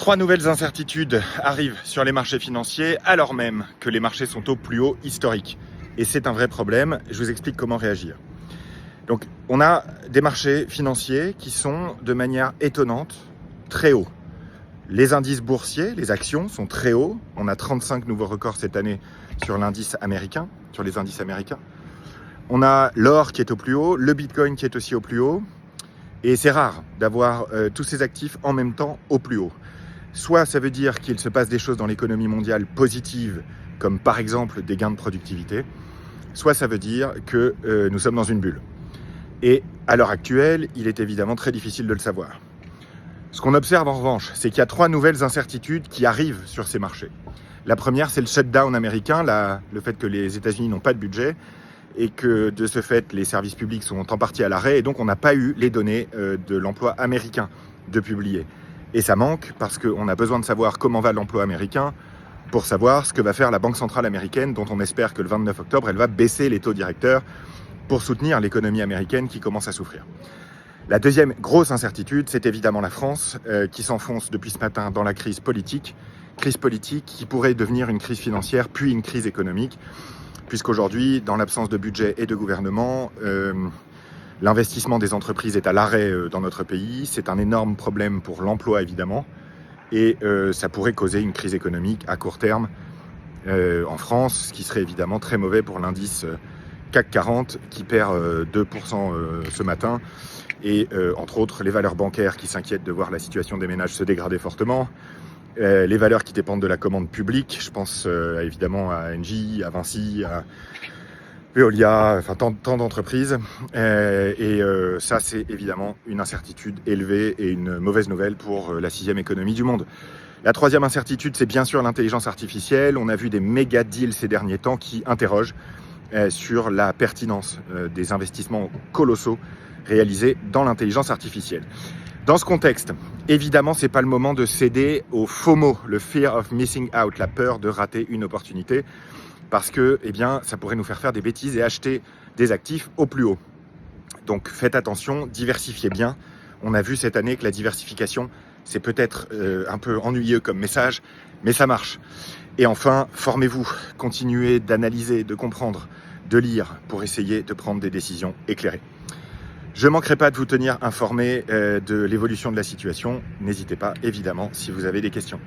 Trois nouvelles incertitudes arrivent sur les marchés financiers alors même que les marchés sont au plus haut historique. Et c'est un vrai problème, je vous explique comment réagir. Donc on a des marchés financiers qui sont de manière étonnante très hauts. Les indices boursiers, les actions sont très hauts. On a 35 nouveaux records cette année sur l'indice américain, sur les indices américains. On a l'or qui est au plus haut, le bitcoin qui est aussi au plus haut. Et c'est rare d'avoir tous ces actifs en même temps au plus haut. Soit ça veut dire qu'il se passe des choses dans l'économie mondiale positives, comme par exemple des gains de productivité, soit ça veut dire que nous sommes dans une bulle. Et à l'heure actuelle, il est évidemment très difficile de le savoir. Ce qu'on observe en revanche, c'est qu'il y a trois nouvelles incertitudes qui arrivent sur ces marchés. La première, c'est le shutdown américain, le fait que les États-Unis n'ont pas de budget et que de ce fait, les services publics sont en partie à l'arrêt et donc on n'a pas eu les données de l'emploi américain de publier. Et ça manque parce qu'on a besoin de savoir comment va l'emploi américain pour savoir ce que va faire la Banque centrale américaine, dont on espère que le 29 octobre, elle va baisser les taux directeurs pour soutenir l'économie américaine qui commence à souffrir. La deuxième grosse incertitude, c'est évidemment la France qui s'enfonce depuis ce matin dans la crise politique qui pourrait devenir une crise financière puis une crise économique, puisqu'aujourd'hui, dans l'absence de budget et de gouvernement, l'investissement des entreprises est à l'arrêt dans notre pays. C'est un énorme problème pour l'emploi, évidemment. Et ça pourrait causer une crise économique à court terme en France, ce qui serait évidemment très mauvais pour l'indice CAC 40 qui perd 2% ce matin. Et entre autres, les valeurs bancaires qui s'inquiètent de voir la situation des ménages se dégrader fortement. Les valeurs qui dépendent de la commande publique, je pense évidemment à Engie, à Vinci, à Veolia, enfin tant d'entreprises. Ça, c'est évidemment une incertitude élevée et une mauvaise nouvelle pour la sixième économie du monde. La troisième incertitude, c'est bien sûr l'intelligence artificielle. On a vu des méga deals ces derniers temps qui interrogent sur la pertinence des investissements colossaux réalisés dans l'intelligence artificielle. Dans ce contexte, évidemment, c'est pas le moment de céder au FOMO, le fear of missing out, la peur de rater une opportunité, parce que, ça pourrait nous faire des bêtises et acheter des actifs au plus haut. Donc, faites attention, diversifiez bien. On a vu cette année que la diversification, c'est peut-être un peu ennuyeux comme message, mais ça marche. Et enfin, formez-vous, continuez d'analyser, de comprendre, de lire pour essayer de prendre des décisions éclairées. Je ne manquerai pas de vous tenir informé de l'évolution de la situation. N'hésitez pas, évidemment, si vous avez des questions.